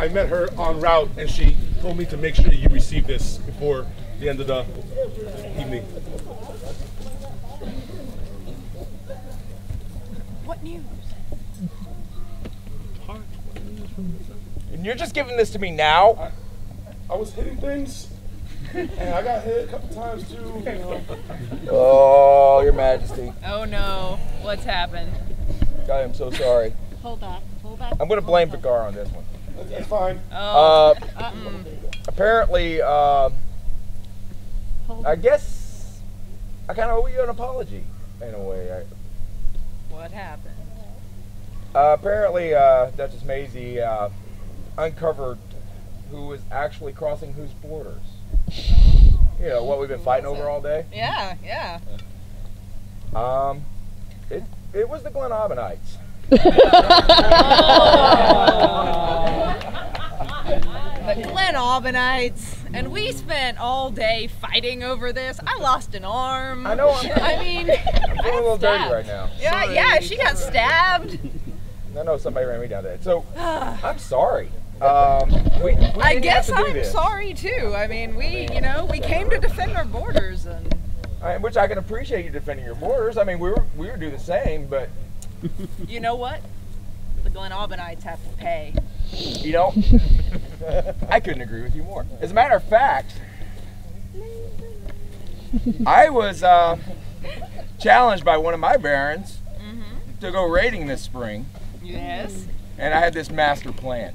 I met her en route, and she told me to make sure you receive this before the end of the evening. What news? And you're just giving this to me now? I was hitting things, and I got hit a couple times too. You know. Oh, Your Majesty. Oh no, what's happened? I am so sorry. Hold back. I'm going to blame Vicar on this one. That's fine. Oh. Apparently, I guess I kind of owe you an apology in a way. What happened? Apparently, Duchess Maisie uncovered who was actually crossing whose borders. You know, what we've been fighting over all day? Yeah. It was the Glenaubanites. The Glenaubanites, and we spent all day fighting over this. I lost an arm. I know. I mean, I'm feeling a little dirty right now. Yeah, she got stabbed. I know somebody ran me down there. So I'm sorry. We I guess have to do I'm this. sorry too. I mean, we came to defend our borders, and which I can appreciate you defending your borders. I mean, we would do the same, but you know what? The Glenaubanites have to pay. you know, I couldn't agree with you more. As a matter of fact, I was challenged by one of my barons to go raiding this spring. Yes. And I had this master plan.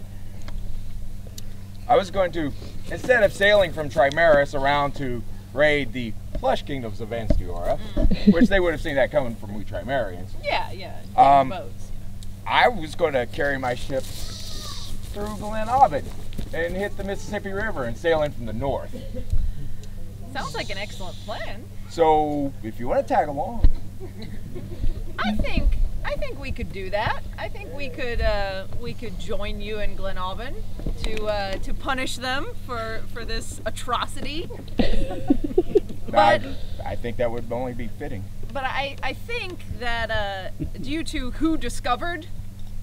I was going to, instead of sailing from Trimaris around to raid the plush kingdoms of Anstiora, which they would have seen that coming from we Trimarians. Yeah. Boats. I was going to carry my ship through Glenaubin and hit the Mississippi River and sail in from the north. Sounds like an excellent plan. So, if you want to tag along. I think we could do that. I think we could join you in Glenaubin to punish them for this atrocity. But I think that would only be fitting. But I think that due to who discovered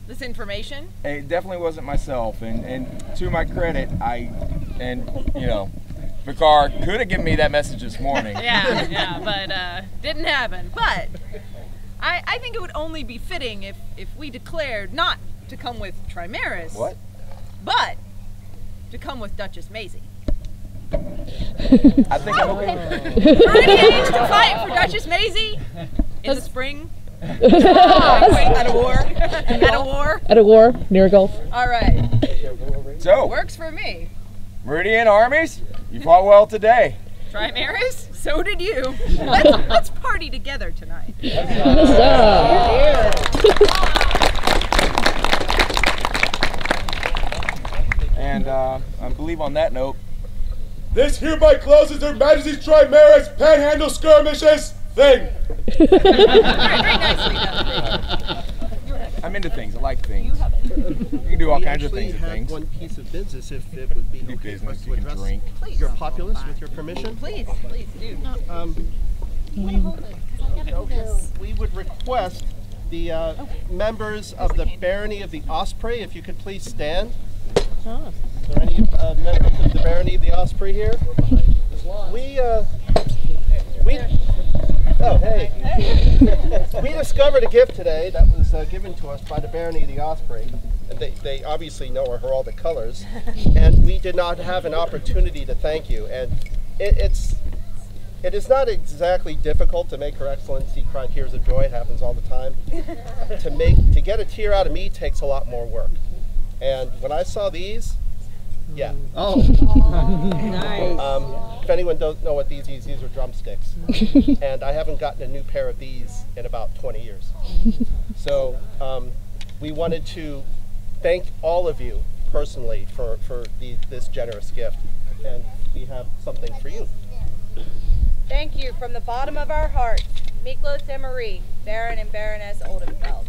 this information, it definitely wasn't myself, and to my credit, Vicar could have given me that message this morning. yeah, but didn't happen. But I think it would only be fitting if we declared not to come with Trimaris. What? But to come with Duchess Maisie. I think I'm okay. Ready to fight for Duchess Maisie in the spring. At a war. At a war near a gulf. All right. So works for me. Meridian armies, you fought well today. Trimaris, so did you. Let's party together tonight. And I believe on that note, this hereby closes Her Majesty's Trimaris Panhandle Skirmishes thing. Very nicely done. I'm into things. I like things. You can do all kinds of things. We actually have one piece of business, if it would be okay for us to address your populace with your permission. Please do. We would request the members of the barony of the Osprey, if you could please stand. Are there any members of the barony of the Osprey here? We discovered a gift today that was given to us by the barony of the Osprey. And they obviously know our heraldic colors, and we did not have an opportunity to thank you. And it is not exactly difficult to make Her Excellency cry tears of joy. It happens all the time. To get a tear out of me takes a lot more work. And when I saw these, yeah. Oh, nice. If anyone don't know what these are drumsticks. And I haven't gotten a new pair of these in about 20 years. So we wanted to thank all of you personally for this generous gift. And we have something for you. Thank you from the bottom of our hearts, Miklos and Marie, Baron and Baroness Oldenfeld.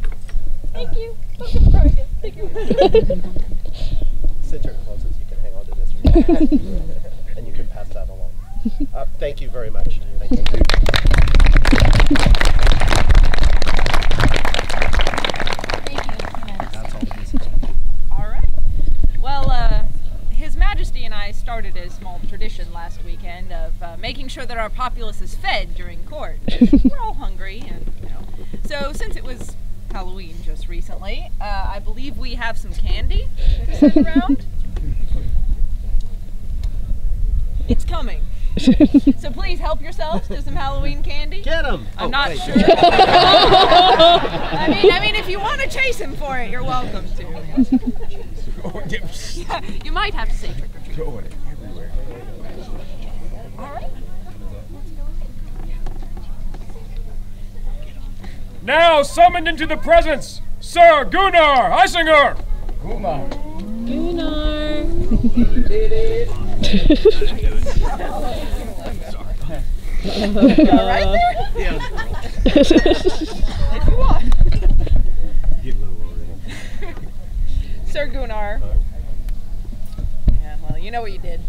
Thank you. Thank you. Sit your closest, you can hang on to this. And you can pass that along. Thank you very much. Thank you. Thank you. That's all the message. All right. Well, started a small tradition last weekend of making sure that our populace is fed during court. We're all hungry, and So since it was Halloween just recently, I believe we have some candy to send around. It's coming. So please help yourselves to some Halloween candy. Get him! I'm not sure. I mean, if you want to chase him for it, you're welcome to. Yeah, you might have to say trick or treat. Going everywhere. All right. Now summoned into the presence, Sir Gunnar Eisinger. Gunnar. All right there? Yeah. If you want. Sir Gunnar. Yeah, well, you know what you did.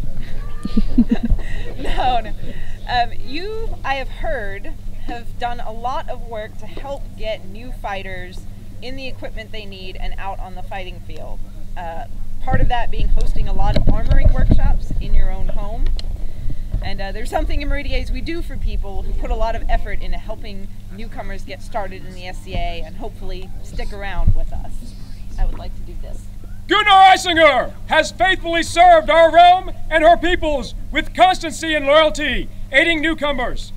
No. You, I have heard, have done a lot of work to help get new fighters in the equipment they need and out on the fighting field. Part of that being hosting a lot of armoring workshops in your own home. And there's something in Meridier's we do for people who put a lot of effort into helping newcomers get started in the SCA and hopefully stick around with us. I would like to do this. Gunnar Eisinger has faithfully served our realm and her peoples with constancy and loyalty, aiding newcomers.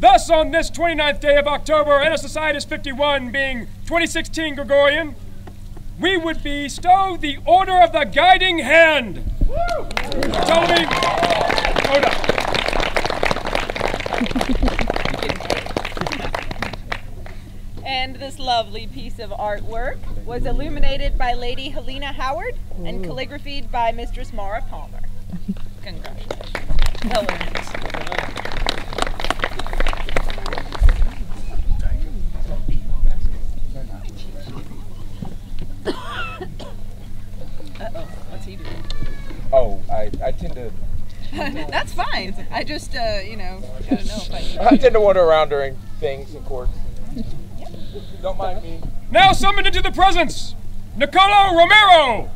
Thus, on this 29th day of October, NSSItis 51 being 2016 Gregorian, we would bestow the Order of the Guiding Hand. Ptolemy, Oda. And this lovely piece of artwork was illuminated by Lady Helena Howard and calligraphied by Mistress Mara Palmer. Congratulations. Well earned. Uh-oh, what's he doing? Oh, I tend to... That's fine. I just, gotta know if I tend to wander around during things in court. Don't mind me. Now summoned into the presence, Nicolo Romero.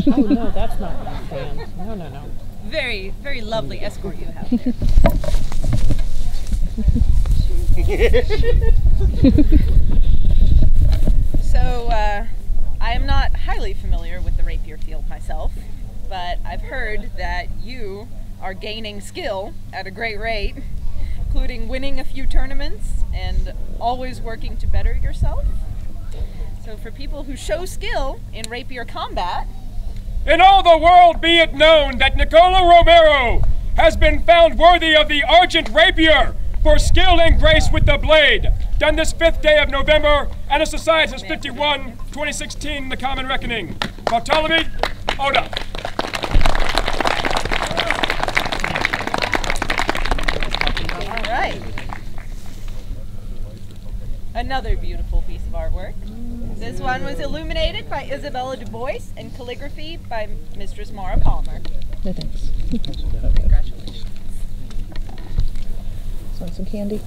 Oh no, that's not what I'm saying. No. Very, very lovely escort you have there. So, I am not highly familiar with the rapier field myself, but I've heard that you are gaining skill at a great rate, including winning a few tournaments and always working to better yourself. So for people who show skill in rapier combat, In all the world be it known that Nicolo Romero has been found worthy of the Argent Rapier for skill and grace with the blade. Done this 5th day of November, NSSItis 51, 2016, the Common Reckoning. Bartolome, Oda. all right. Another beautiful piece of artwork. This one was illuminated by Isabella Du Bois and calligraphy by Mistress Mara Palmer. No thanks. Congratulations. Want some candy?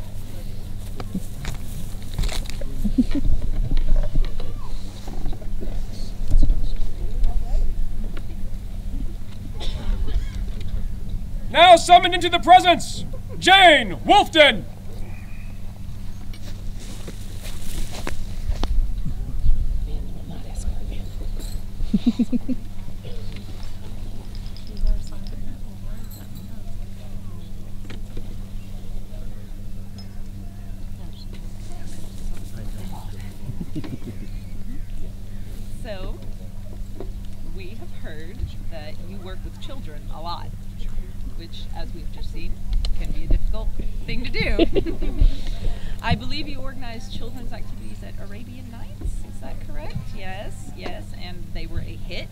Now summoned into the presence, Jane Wolfton. So, we have heard that you work with children a lot, which, as we've just seen, can be a difficult thing to do. I believe you organized children's activities at Arabian Nights, is that correct? Yes, and they were a hit.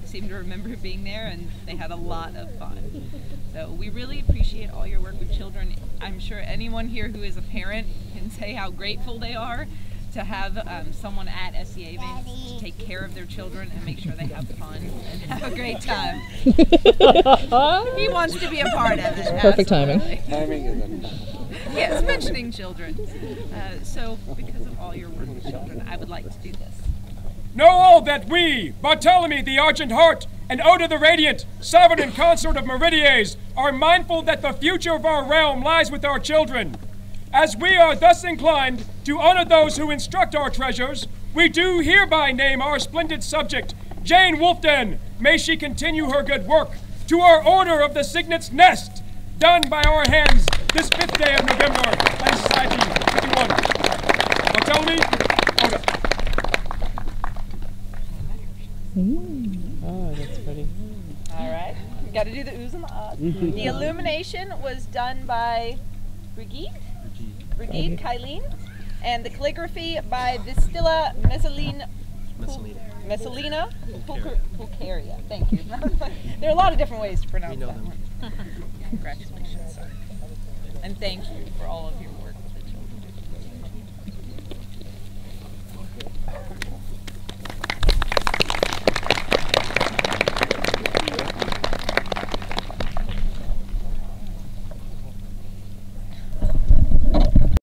I seem to remember being there, and they had a lot of fun. So we really appreciate all your work with children. I'm sure anyone here who is a parent can say how grateful they are to have someone at SCA events to take care of their children and make sure they have fun and have a great time. He wants to be a part of it. Perfect absolutely. Timing is Yes, mentioning children. So because of all your work with children, I would like to do this. Know all that we, Bartholomew the Argent Heart, and Oda the Radiant, sovereign and consort of Meridies, are mindful that the future of our realm lies with our children. As we are thus inclined to honor those who instruct our treasures, we do hereby name our splendid subject, Jane Wolfden. May she continue her good work to our Order of the Cygnet's Nest, done by our hands this 5th day of November, 1951. Bartholomew, Oda. Oh, that's pretty. All right. We got to do the oohs and the ahs. The illumination was done by Brigitte Kylene, and the calligraphy by Vistilla Messalina Pulcheria. Thank you. There are a lot of different ways to pronounce that one. Congratulations. And thank you for all of your